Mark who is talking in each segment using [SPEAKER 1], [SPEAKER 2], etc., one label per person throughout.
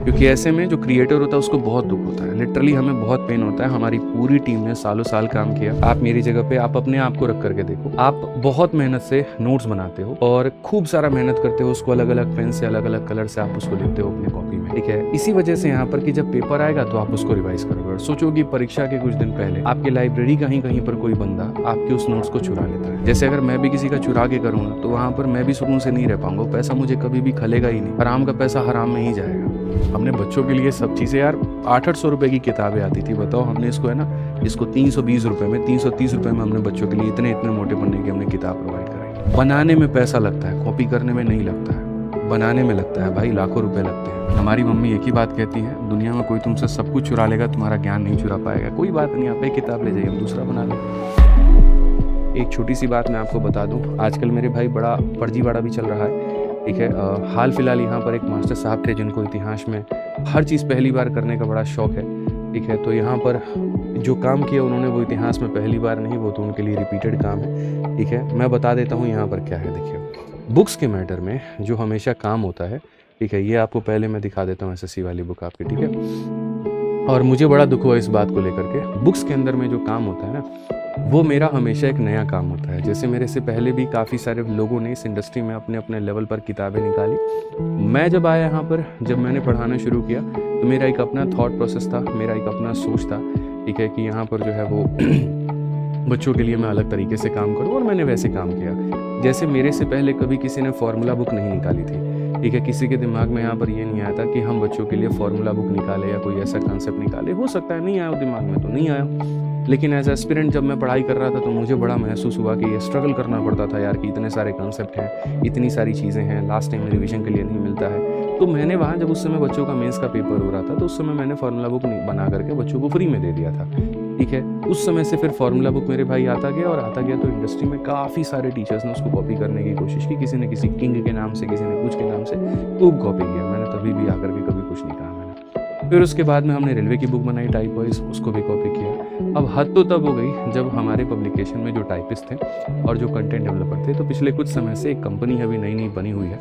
[SPEAKER 1] क्योंकि ऐसे में जो क्रिएटर होता है उसको बहुत दुख होता है, लिटरली हमें बहुत पेन होता है। हमारी पूरी टीम ने सालों साल काम किया। आप मेरी जगह पे आप अपने आप को रख करके देखो, आप बहुत मेहनत से नोट्स बनाते हो और खूब सारा मेहनत करते हो, उसको अलग अलग पेन से अलग अलग कलर से आप उसको लिखते हो अपनी कॉपी में, ठीक है। इसी वजह से यहाँ पर कि जब पेपर आएगा तो आप उसको रिवाइज करोगे और सोचोगे परीक्षा के कुछ दिन पहले आपकी लाइब्रेरी कहीं कहीं पर कोई बंदा आपके उस नोट्स को चुरा लेता है। जैसे अगर मैं भी किसी का चुरा के करूँगा तो वहाँ पर मैं भी सुकून से नहीं रह पाऊंगा, पैसा मुझे कभी भी खलेगा ही नहीं, हराम का पैसा हराम में ही जाएगा। हमने बच्चों के लिए सब चीज़ें यार 800 रुपए की किताबें आती थी, बताओ हमने इसको है ना, इसको 320 रुपए में 330 रुपए में हमने बच्चों के लिए इतने इतने मोटे पन्ने की हमने किताब प्रोवाइड कराई। बनाने में पैसा लगता है, कॉपी करने में नहीं लगता है, बनाने में लगता है भाई, लाखों रुपए लगते हैं। हमारी मम्मी एक ही बात कहती है, दुनिया में कोई तुमसे सब कुछ चुरा लेगा, तुम्हारा ज्ञान नहीं चुरा पाएगा। कोई बात नहीं, आप एक किताब ले जाइए, हम दूसरा बना लें। एक छोटी सी बात मैं आपको बता दूं, आजकल मेरे भाई बड़ा फर्जीवाड़ा भी चल रहा है, ठीक है। हाल फिलहाल यहाँ पर एक मास्टर साहब थे जिनको इतिहास में हर चीज़ पहली बार करने का बड़ा शौक है, ठीक है। तो यहाँ पर जो काम किया उन्होंने वो इतिहास में पहली बार नहीं, वो तो उनके लिए रिपीटेड काम है, ठीक है। मैं बता देता हूँ यहाँ पर क्या है। देखिए, बुक्स के मैटर में जो हमेशा काम होता है, ठीक है, ये आपको पहले मैं दिखा देता हूँ एसएससी वाली बुक आपकी, ठीक है। और मुझे बड़ा दुख हुआ इस बात को लेकर के, बुक्स के अंदर में जो काम होता है ना, वो मेरा हमेशा एक नया काम होता है। जैसे मेरे से पहले भी काफ़ी सारे लोगों ने इस इंडस्ट्री में अपने अपने लेवल पर किताबें निकाली। मैं जब आया यहाँ पर, जब मैंने पढ़ाना शुरू किया तो मेरा एक अपना थॉट प्रोसेस था, मेरा एक अपना सोच था, ठीक है, कि यहाँ पर जो है वो बच्चों के लिए मैं अलग तरीके से काम करूँ, और मैंने वैसे काम किया। जैसे मेरे से पहले कभी किसी ने फार्मूला बुक नहीं निकाली थी, ठीक है, किसी के दिमाग में यहाँ पर ये नहीं आया था कि हम बच्चों के लिए फार्मूला बुक निकाले या कोई ऐसा कंसेप्ट निकाले। हो सकता है नहीं आया दिमाग में, तो नहीं आया, लेकिन एज एस्पिरेंट जब मैं पढ़ाई कर रहा था तो मुझे बड़ा महसूस हुआ कि ये स्ट्रगल करना पड़ता था यार, कि इतने सारे कंसेप्ट हैं, इतनी सारी चीज़ें हैं, लास्ट टाइम रिवीजन के लिए नहीं मिलता है। तो मैंने वहाँ जब उस समय बच्चों का मेंस का पेपर हो रहा था तो उस समय मैंने फार्मूला बुक बना करके बच्चों को फ्री में दे दिया था, ठीक है। उस समय से फिर फार्मूला बुक मेरे भाई आता गया और आता गया, तो इंडस्ट्री में काफ़ी सारे टीचर्स ने उसको कॉपी करने की कोशिश की, किसी ने किसी किंग के नाम से, किसी ने कुछ के नाम से खूब कॉपी किया। मैंने तभी भी आकर के कभी कुछ नहीं कहा मैंने। फिर उसके बाद में हमने रेलवे की बुक बनाई टाइप वाइज, उसको भी कॉपी किया। अब हद तो तब हो गई जब हमारे पब्लिकेशन में जो टाइपिस्ट थे और जो कंटेंट डेवलपर थे, तो पिछले कुछ समय से एक कंपनी अभी नई नई बनी हुई है,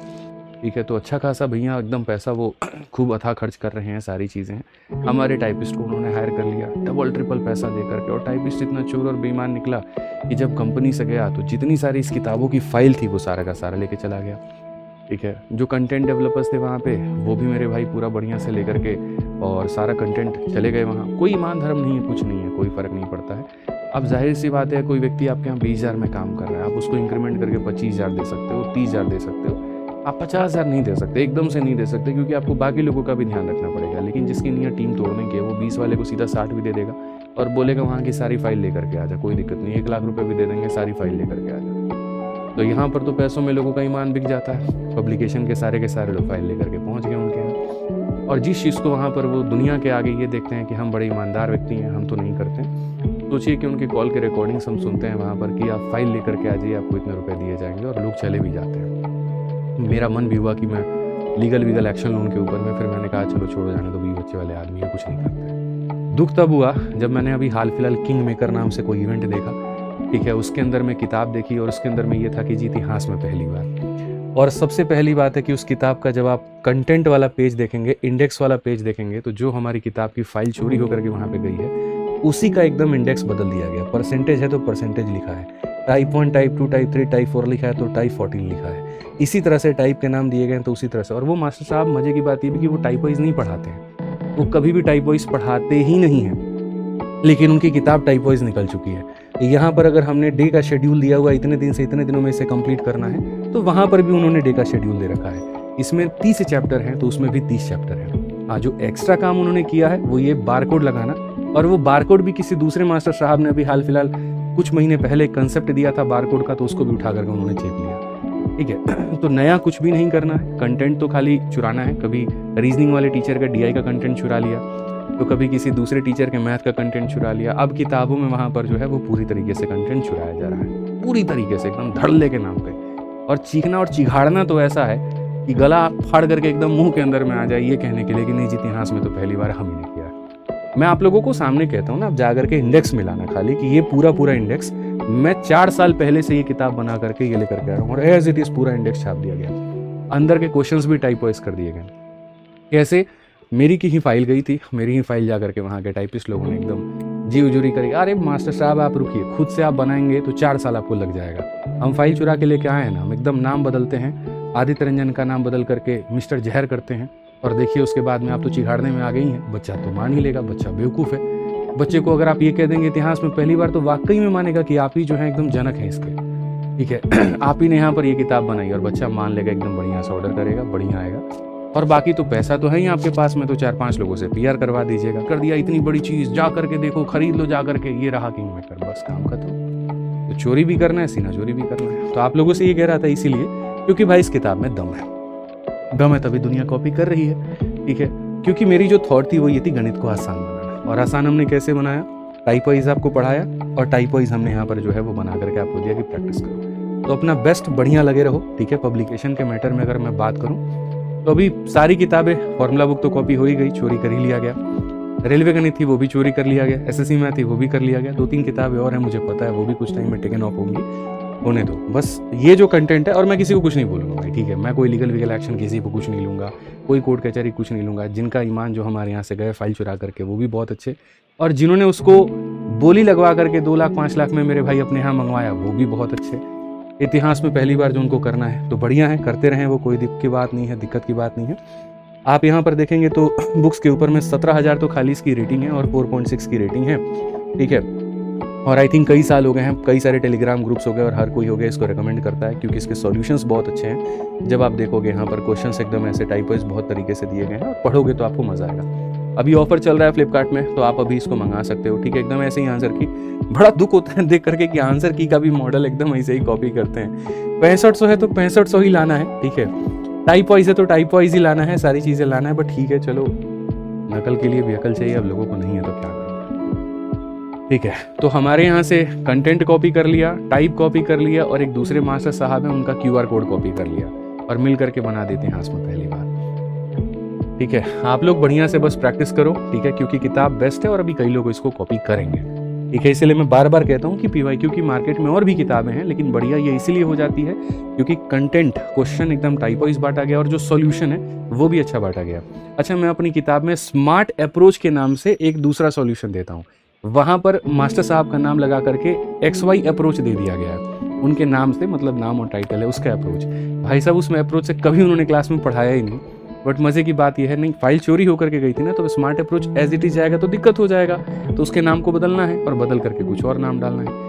[SPEAKER 1] ठीक है। तो अच्छा खासा भैया एकदम पैसा वो खूब अथाह खर्च कर रहे हैं, सारी चीज़ें हैं। हमारे टाइपिस्ट को उन्होंने हायर कर लिया डबल ट्रिपल पैसा दे करके, और टाइपिस्ट इतना चोर और बेईमान निकला कि जब कंपनी से गया तो जितनी सारी इस किताबों की फाइल थी वो सारा का सारा लेके चला गया, ठीक है। जो कंटेंट डेवलपर्स थे वहाँ पे, वो भी मेरे भाई पूरा बढ़िया से लेकर के और सारा कंटेंट चले गए वहाँ। कोई ईमान धर्म नहीं है, कुछ नहीं है, कोई फ़र्क नहीं पड़ता है। अब जाहिर सी बात है, कोई व्यक्ति आपके यहाँ 20,000 में काम कर रहा है, आप उसको इंक्रीमेंट करके 25,000 दे सकते हो, 30,000 दे सकते हो, आप 50,000 नहीं दे सकते, एकदम से नहीं दे सकते, क्योंकि आपको बाकी लोगों का भी ध्यान रखना पड़ेगा। लेकिन जिसकी नीयत टीम तोड़ने की है, वो 20 वाले को सीधा 60 भी दे देगा और बोलेगा वहाँ की सारी फाइल लेकर के आ जा, कोई दिक्कत नहीं, 1 लाख रुपये भी दे देंगे, सारी फाइल लेकर के आ जा। तो यहाँ पर तो पैसों में लोगों का ईमान बिक जाता है। पब्लिकेशन के सारे लोग फाइल लेकर के पहुँच गए उनके यहाँ, और जिस चीज़ को वहाँ पर वो दुनिया के आगे ये देखते हैं कि हम बड़े ईमानदार व्यक्ति हैं, हम तो नहीं करते। सोचिए कि उनके कॉल के रिकॉर्डिंग्स हम सुनते हैं वहाँ पर कि आप फाइल लेकर के आ जाइए, आपको इतने रुपए दिए जाएंगे, और लोग चले भी जाते हैं। मेरा मन भी हुआ कि मैं लीगल एक्शन लूँ उनके ऊपर में, फिर मैंने कहा चलो छोड़ो, जाने दो, 20 बच्चे वाले आदमी है, कुछ नहीं करते। दुख तब हुआ जब मैंने अभी हाल फिलहाल किंग मेकर नाम से कोई इवेंट देखा, ठीक है। उसके अंदर मैं किताब देखी और उसके अंदर में ये था कि जी इतिहास में पहली बार, और सबसे पहली बात है कि उस किताब का जब आप कंटेंट वाला पेज देखेंगे, इंडेक्स वाला पेज देखेंगे, तो जो हमारी किताब की फाइल चोरी होकर के वहाँ पे गई है, उसी का एकदम इंडेक्स बदल दिया गया। परसेंटेज है तो परसेंटेज लिखा है, टाइप 1, टाइप 2, टाइप 3, टाइप 4 लिखा है तो टाइप 14 लिखा है। इसी तरह से टाइप के नाम दिए गए हैं तो उसी तरह से। और वो मास्टर साहब, मजे की बात ये भी कि वो टाइप वाइज नहीं पढ़ाते हैं, वो कभी भी टाइप वाइज पढ़ाते ही नहीं हैं, लेकिन उनकी किताब टाइप वाइज निकल चुकी है। यहाँ पर अगर हमने डे का शेड्यूल दिया हुआ, इतने दिन से इतने दिनों में इसे कंप्लीट करना है, तो वहाँ पर भी उन्होंने डे का शेड्यूल दे रखा है। इसमें 30 चैप्टर हैं तो उसमें भी 30 चैप्टर हैं। हाँ, जो एक्स्ट्रा काम उन्होंने किया है वो ये बारकोड लगाना, और वो बारकोड भी किसी दूसरे मास्टर साहब ने अभी हाल फिलहाल कुछ महीने पहले एक कंसेप्ट दिया था बारकोड का, तो उसको भी उठा करके उन्होंने चेप लिया, ठीक है। तो नया कुछ भी नहीं करना है, कंटेंट तो खाली चुराना है। कभी रीजनिंग वाले टीचर का DI का कंटेंट चुरा लिया, तो कभी किसी दूसरे टीचर के मैथ का कंटेंट चुरा लिया। अब किताबों में वहाँ पर जो है वो पूरी तरीके से कंटेंट चुराया जा रहा है, पूरी तरीके से एकदम धड़ल्ले के नाम पे। और चीखना और चिघाड़ना तो ऐसा है कि गला फाड़ करके एकदम मुंह के अंदर में आ जाए, ये कहने के लिए कि नहीं जी इतिहास में तो पहली बार हम ही ने किया है। मैं आप लोगों को सामने कहता हूँ ना, अब जाकर के इंडेक्स मिलाना खाली, कि ये पूरा इंडेक्स मैं 4 साल पहले से ये किताब बना करके ये लेकर के आ रहा हूँ, और एज इट इज पूरा इंडेक्स छाप दिया गया। अंदर के क्वेश्चंस भी टाइप वाइज कर दिए गए। कैसे? मेरी की ही फाइल गई थी, मेरी ही फाइल जा करके वहाँ के टाइपिस्ट लोगों ने एकदम जी उजूरी करी, अरे मास्टर साहब आप रुकिए, खुद से आप बनाएंगे तो 4 साल आपको लग जाएगा। हम फाइल चुरा के लेके आए हैं ना, हम एकदम नाम बदलते हैं, आदित्य रंजन का नाम बदल करके मिस्टर जहर करते हैं, और देखिए उसके बाद में आप तो चिढ़ाने में आ गई हैं। बच्चा तो मान ही लेगा, बच्चा बेवकूफ़ है। बच्चे को अगर आप ये कह देंगे इतिहास में पहली बार, तो वाकई में मानेगा कि आप ही जो है एकदम जनक हैं इसके, ठीक है। आप ही ने यहाँ पर ये किताब बनाई, और बच्चा मान लेगा, एकदम बढ़िया से ऑर्डर करेगा, बढ़िया आएगा। और बाकी तो पैसा तो है ही आपके पास में, तो 4-5 लोगों से PR करवा दीजिएगा, कर दिया इतनी बड़ी चीज़, जा करके देखो, खरीद लो जा करके, ये रहा किंग मेकर, बस काम खत्म। तो चोरी भी करना है, सीना चोरी भी करना है। तो आप लोगों से ये कह रहा था इसीलिए क्योंकि भाई इस किताब में दम है, तभी दुनिया कॉपी कर रही है, ठीक है। क्योंकि मेरी जो थॉट थी वो ये थी, गणित को आसान बनाना। और आसान हमने कैसे बनाया, टाइप वाइज आपको पढ़ाया, और टाइप वाइज हमने यहाँ पर जो है वो बना करके आपको दिया कि प्रैक्टिस करो। तो अपना बेस्ट बढ़िया लगे रहो, ठीक है। पब्लिकेशन के मैटर में अगर मैं बात करूँ तो अभी सारी किताबें, फॉर्मूला बुक तो कॉपी हो ही गई, चोरी कर ही लिया गया। रेलवे गणित थी वो भी चोरी कर लिया गया, SSC में थी वो भी कर लिया गया। 2-3 किताबें और हैं, मुझे पता है, वो भी कुछ टाइम में टेकन ऑफ होंगी, होने दो। बस ये जो कंटेंट है, और मैं किसी को कुछ नहीं बोलूँगा भाई, ठीक है। मैं कोई लीगल एक्शन किसी को कुछ नहीं लूँगा, कोई कोर्ट कचहरी कुछ नहीं लूँगा। जिनका ईमान जो हमारे यहाँ से गए फाइल चुरा करके, वो भी बहुत अच्छे, और जिन्होंने उसको बोली लगवा करके 2 लाख 5 लाख में मेरे भाई अपने यहाँ मंगवाया, वो भी बहुत अच्छे। इतिहास में पहली बार जो उनको करना है तो बढ़िया है, करते रहें, वो कोई दिक्कत की बात नहीं है, दिक्कत की बात नहीं है। आप यहाँ पर देखेंगे तो बुक्स के ऊपर में 17,000 तो खाली इसकी रेटिंग है, और 4.6 की रेटिंग है, ठीक है। और आई थिंक कई साल हो गए हैं, कई सारे टेलीग्राम ग्रुप्स हो गए, और हर कोई हो गया इसको रेकमेंड करता है, क्योंकि इसके सॉल्यूशंस बहुत अच्छे हैं। जब आप देखोगे यहाँ पर क्वेश्चंस एकदम ऐसे टाइप वाइज बहुत तरीके से दिए गए हैं, और पढ़ोगे तो आपको मजा आएगा। अभी ऑफर चल रहा है फ्लिपकार्ट में, तो आप अभी इसको मंगा सकते हो, ठीक है। एकदम ऐसे ही आंसर की, बड़ा दुख होता है देख करके कि आंसर की का भी मॉडल एकदम ऐसे ही कॉपी करते हैं। 6500 है तो 6500 ही लाना है, ठीक है। टाइप वाइज है तो टाइप वाइज ही लाना है, सारी चीज़ें लाना है, बट ठीक है, चलो नकल के लिए भी अकल चाहिए, अब लोगों को नहीं है तो क्या करना, ठीक है। तो हमारे यहाँ से कंटेंट कॉपी कर लिया, टाइप कॉपी कर लिया, और एक दूसरे मास्टर साहब हैं उनका QR कोड कॉपी कर लिया, और मिल करके बना देते हैं हाथ में पहली बार, ठीक है। आप लोग बढ़िया से बस प्रैक्टिस करो, ठीक है, क्योंकि किताब बेस्ट है, और अभी कई लोग इसको कॉपी करेंगे, ठीक है। इसलिए मैं बार बार कहता हूँ कि PYQ की मार्केट में और भी किताबें हैं, लेकिन बढ़िया ये इसीलिए हो जाती है क्योंकि कंटेंट क्वेश्चन एकदम टाइप वाइज बांटा गया, और जो सॉल्यूशन है वो भी अच्छा बांटा गया। अच्छा, मैं अपनी किताब में स्मार्ट अप्रोच के नाम से एक दूसरा सॉल्यूशन देता हूँ, वहाँ पर मास्टर साहब का नाम लगा करके XY अप्रोच दे दिया गया है, उनके नाम से, मतलब नाम और टाइटल है उसका अप्रोच। भाई साहब उसमें अप्रोच से कभी उन्होंने क्लास में पढ़ाया ही नहीं, बट मज़े की बात यह है, नहीं फाइल चोरी होकर के गई थी ना, तो smart approach as it is जाएगा तो दिक्कत हो जाएगा, तो उसके नाम को बदलना है, और बदल करके कुछ और नाम डालना है।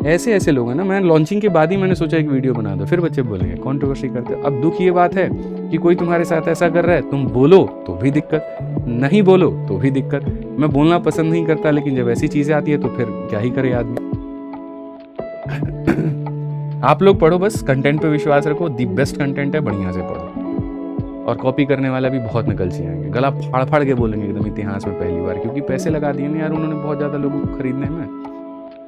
[SPEAKER 1] ऐसे लोग हैं ना। मैं लॉन्चिंग के बाद ही मैंने सोचा एक वीडियो बना दो, फिर बच्चे बोलेंगे कंट्रोवर्सी करते हो। अब दुख ये बात है कि कोई तुम्हारे साथ ऐसा कर रहा है, तुम बोलो तो भी दिक्कत, नहीं बोलो तो भी दिक्कत। मैं बोलना पसंद नहीं करता, लेकिन जब ऐसी चीज़ें आती है तो फिर क्या ही करे आदमी। आप लोग पढ़ो, बस कंटेंट पे विश्वास रखो, दी बेस्ट कंटेंट है, बढ़िया से पढ़ो। और कॉपी करने वाला भी बहुत निकलची आएंगे, गला फाड़ फाड़ के बोलेंगे एकदम इतिहास में पहली बार, क्योंकि पैसे लगा दिए ना यार उन्होंने बहुत ज़्यादा लोगों को खरीदने में।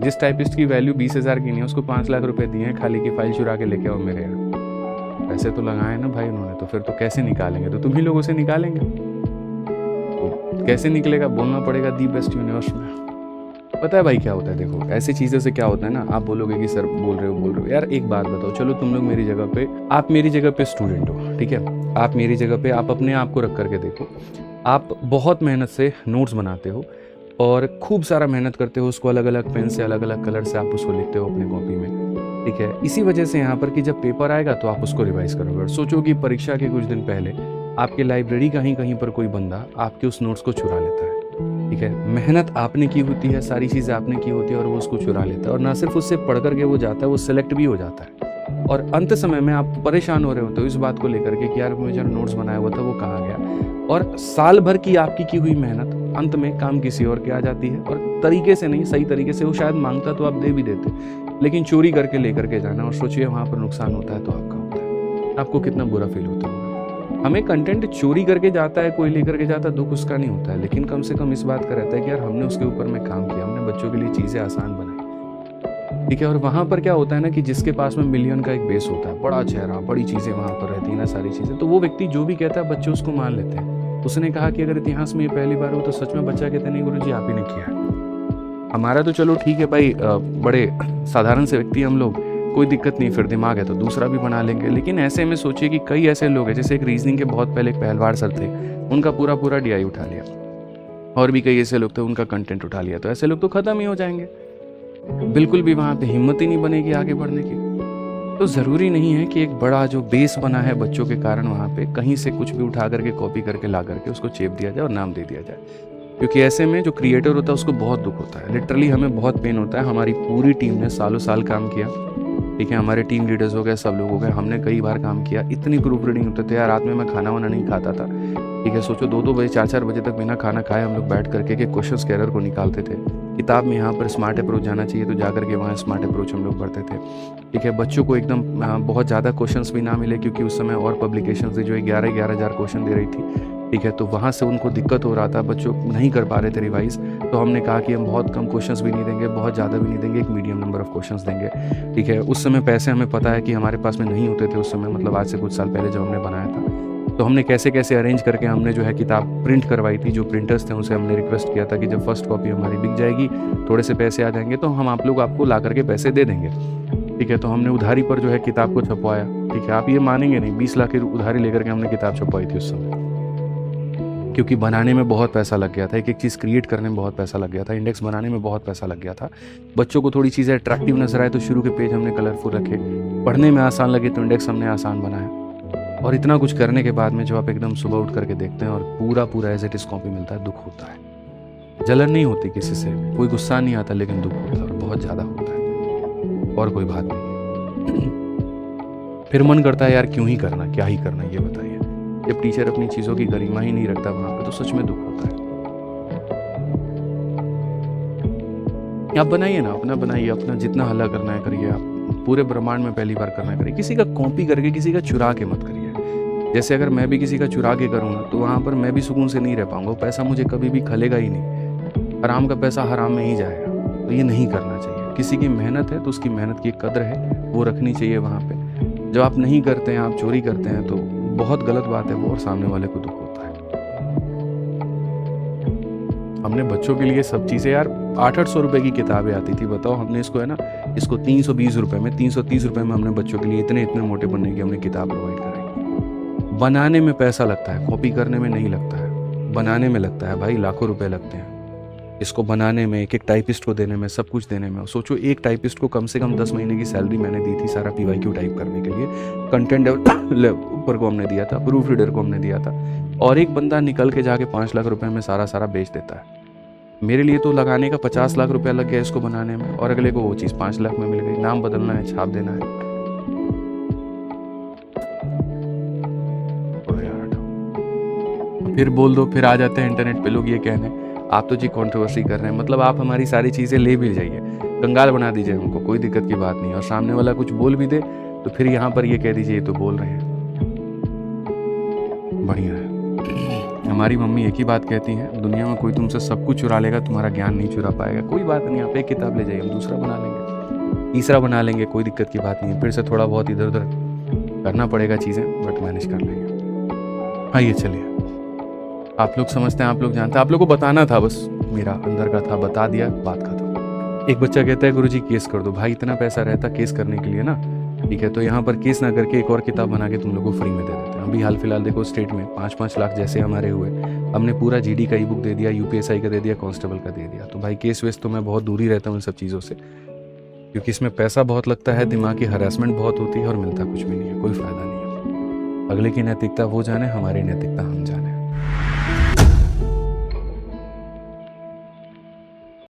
[SPEAKER 1] जिस टाइपिस्ट की वैल्यू 20,000 की नहीं है, उसको 5 लाख रुपए दिए हैं खाली की फाइल चुरा के लेके आओ मेरे यहाँ। पैसे तो लगाए ना भाई उन्होंने, तो फिर तो कैसे निकालेंगे, तो तुम ही लोगों से निकालेंगे, तो कैसे निकलेगा, बोलना पड़ेगा दी बेस्ट यूनिवर्स में। पता है भाई क्या होता है, देखो ऐसी चीज़ों से क्या होता है ना, आप बोलोगे कि सर बोल रहे हो यार, एक बात बताओ, चलो तुम लोग मेरी जगह पे, आप मेरी जगह पे स्टूडेंट हो, ठीक है, आप मेरी जगह पे, आप अपने आप को रख करके देखो, आप बहुत मेहनत से नोट्स बनाते हो, और खूब सारा मेहनत करते हो, उसको अलग अलग पेन से, अलग अलग कलर से आप उसको लिखते हो अपनी कॉपी में, ठीक है। इसी वजह से यहाँ पर कि जब पेपर आएगा तो आप उसको रिवाइज करोगे, और सोचो कि परीक्षा के कुछ दिन पहले आपके लाइब्रेरी कहीं पर कोई बंदा आपके उस नोट्स को चुरा लेता है, ठीक है। मेहनत आपने की होती है, सारी चीज़ें आपने की होती है, और वो उसको चुरा लेता है, और ना सिर्फ उससे पढ़ करके वो जाता है, वो सेलेक्ट भी हो जाता है, और अंत समय में आप परेशान हो रहे होते हो इस बात को लेकर के कि यार मुझे जो नोट्स बनाया हुआ था वो कहाँ गया, और साल भर की आपकी की हुई मेहनत अंत में काम किसी और के आ जाती है, और तरीके से नहीं, सही तरीके से। वो शायद मांगता तो आप दे भी देते, लेकिन चोरी करके लेकर के जाना, और सोचिए वहाँ पर नुकसान होता है तो आपका होता है, आपको कितना बुरा फील होता है। हमें कंटेंट चोरी करके जाता है कोई, लेकर के जाता है, दुख उसका नहीं होता है, लेकिन कम से कम इस बात का रहता है कि यार हमने उसके ऊपर में काम किया, हमने बच्चों के लिए चीज़ें आसान बनाई, ठीक है। और वहाँ पर क्या होता है ना कि जिसके पास में मिलियन का एक बेस होता है, बड़ा चेहरा, बड़ी चीज़ें वहाँ पर रहती है ना, सारी चीज़ें, तो वो व्यक्ति जो भी कहता है बच्चे उसको मान लेते हैं। उसने कहा कि अगर इतिहास में ये पहली बार हो तो सच में बच्चा कहते नहीं गुरुजी आप ही ने किया। हमारा तो चलो ठीक है भाई, बड़े साधारण से व्यक्ति हम लोग, कोई दिक्कत नहीं, फिर दिमाग है तो दूसरा भी बना लेंगे। लेकिन ऐसे में सोचिए कि कई ऐसे लोग हैं, जैसे एक रीजनिंग के बहुत पहले एक पहलवान सर थे, उनका पूरा पूरा DI उठा लिया, और भी कई ऐसे लोग थे उनका कंटेंट उठा लिया, तो ऐसे लोग तो ख़त्म ही हो जाएंगे, बिल्कुल भी वहाँ पे हिम्मत ही नहीं बनेगी आगे बढ़ने की। तो ज़रूरी नहीं है कि एक बड़ा जो बेस बना है बच्चों के कारण वहाँ पे कहीं से कुछ भी उठा करके कॉपी करके ला करके उसको चेप दिया जाए और नाम दे दिया जाए, क्योंकि ऐसे में जो क्रिएटर होता है उसको बहुत दुख होता है। लिटरली हमें बहुत पेन होता है। हमारी पूरी टीम ने सालों साल काम किया, ठीक है, हमारे टीम लीडर्स हो गए, सब लोग हो गए, हमने कई बार काम किया, इतनी प्रूफ रीडिंग होते थे यार, रात में मैं खाना वाना नहीं खाता था, ठीक है, सोचो 2-2 बजे 4-4 बजे तक बिना खाना खाए हम लोग बैठ करके के क्वेश्चंस के एरर को निकालते थे। किताब में यहाँ पर स्मार्ट अप्रोच जाना चाहिए तो जा करके वहाँ स्मार्ट अप्रोच हम लोग पढ़ते थे, ठीक है। बच्चों को एकदम बहुत ज़्यादा क्वेश्चंस भी ना मिले, क्योंकि उस समय और पब्लिकेशन थी जो 11,000 क्वेश्चन दे रही थी, ठीक है, तो वहाँ से उनको दिक्कत हो रहा था, बच्चों नहीं कर पा रहे थे रिवाइज। तो हमने कहा कि हम बहुत कम क्वेश्चंस भी नहीं देंगे, बहुत ज़्यादा भी नहीं देंगे, एक मीडियम नंबर ऑफ क्वेश्चंस देंगे, ठीक है। उस समय पैसे हमें पता है कि हमारे पास में नहीं होते थे उस समय, मतलब आज से कुछ साल पहले जब हमने बनाया था, तो हमने कैसे कैसे अरेंज करके हमने जो है किताब प्रिंट करवाई थी। जो प्रिंटर्स थे उनसे हमने रिक्वेस्ट किया था कि जब फर्स्ट कॉपी हमारी बिक जाएगी, थोड़े से पैसे आ जाएंगे तो हम आप लोग आपको ला करके पैसे दे देंगे, ठीक है। तो हमने उधारी पर जो है किताब को छपवाया, ठीक है। आप ये मानेंगे नहीं, 20 लाख की उधारी लेकर के हमने किताब छपवाई थी उस समय, क्योंकि बनाने में बहुत पैसा लग गया था, एक एक चीज़ क्रिएट करने में बहुत पैसा लग गया था, इंडेक्स बनाने में बहुत पैसा लग गया था। बच्चों को थोड़ी चीज़ें अट्रैक्टिव नजर आए तो शुरू के पेज हमने कलरफुल रखे, पढ़ने में आसान लगे तो इंडेक्स हमने आसान बनाया। और इतना कुछ करने के बाद में जो आप एकदम सुबह उठ करके देखते हैं और पूरा पूरा एज इट इज कॉपी मिलता है, दुख होता है। जलन नहीं होती किसी से, कोई गुस्सा नहीं आता, लेकिन दुख होता है और बहुत ज़्यादा होता है, और कोई बात नहीं है। फिर मन करता है यार क्यों ही करना, क्या ही करना, ये बताइए। जब टीचर अपनी चीज़ों की गरिमा ही नहीं रखता वहाँ पे, तो सच में दुख होता है। आप बनाइए ना, अपना बनाइए, अपना जितना हल्ला करना है करिए, आप पूरे ब्रह्मांड में पहली बार करना करिए। किसी का कॉपी करके, किसी का चुरा के मत करिए। जैसे अगर मैं भी किसी का चुरा के करूँगा तो वहाँ पर मैं भी सुकून से नहीं रह पाऊंगा, वो पैसा मुझे कभी भी खलेगा ही नहीं, हराम का पैसा हराम में ही जाएगा। तो ये नहीं करना चाहिए। किसी की मेहनत है तो उसकी मेहनत की कद्र है, वो रखनी चाहिए वहाँ पे। जब आप नहीं करते हैं, आप चोरी करते हैं, तो बहुत गलत बात है वो, और सामने वाले को दुख होता है। हमने बच्चों के लिए सब चीज़ें यार 800-800 रुपए की किताबें आती थी, बताओ, हमने इसको है ना, इसको 320 रुपये में, 330 रुपये में हमने बच्चों के लिए इतने इतने मोटे बनने की हमने किताब प्रोवाइड कराई। बनाने में पैसा लगता है, कॉपी करने में नहीं लगता है, बनाने में लगता है भाई, लाखों रुपए लगते हैं इसको बनाने में, एक एक टाइपिस्ट को देने में, सब कुछ देने में। सोचो एक टाइपिस्ट को कम से कम 10 महीने की सैलरी मैंने दी थी सारा PYQ टाइप करने के लिए, कंटेंट ऊपर को हमने दिया था, प्रूफ रीडर को हमने दिया था, और एक बंदा निकल के जाके 5 लाख रुपए में सारा बेच देता है। मेरे लिए तो लगाने का 50 लाख रुपया लग गया इसको बनाने में, और अगले को वो चीज़ 5 लाख में मिल गई। नाम बदलना है, छाप देना है। फिर बोल दो, फिर आ जाते हैं इंटरनेट पे लोग ये कहने, आप तो जी कंट्रोवर्सी कर रहे हैं, मतलब आप हमारी सारी चीज़ें ले भी जाइए, कंगाल बना दीजिए उनको, कोई दिक्कत की बात नहीं। और सामने वाला कुछ बोल भी दे तो फिर यहाँ पर ये कह दीजिए ये तो बोल रहे हैं। बढ़िया है। हमारी मम्मी एक ही बात कहती हैं, दुनिया में कोई तुमसे सब कुछ चुरा लेगा, तुम्हारा ज्ञान नहीं चुरा पाएगा। कोई बात नहीं, आप एक किताब ले जाइए, हम दूसरा बना लेंगे, तीसरा बना लेंगे, कोई दिक्कत की बात नहीं है। फिर से थोड़ा बहुत इधर उधर करना पड़ेगा चीज़ें, बट मैनेज कर लेंगे। आइए चलिए, आप लोग समझते हैं, आप लोग जानते हैं, आप लोग को बताना था, बस मेरा अंदर का था, बता दिया, बात खत्म। एक बच्चा कहता है गुरुजी केस कर दो। भाई इतना पैसा रहता केस करने के लिए ना, ठीक है, तो यहाँ पर केस ना करके एक और किताब बना के तुम लोग को फ्री में दे देते हैं। अभी हाल फिलहाल देखो स्टेट में 5-5 लाख जैसे हमारे हुए, हमने पूरा GD का ई-बुक दे दिया, UPSI का दे दिया, कांस्टेबल का दे दिया। तो भाई केस वेस तो मैं बहुत दूर ही रहता हूँ इन सब चीज़ों से, क्योंकि इसमें पैसा बहुत लगता है, दिमाग की हरासमेंट बहुत होती है और मिलता कुछ भी नहीं है, कोई फ़ायदा नहीं है। अगले की नैतिकता वो जाने, हमारी नैतिकता हम जाने।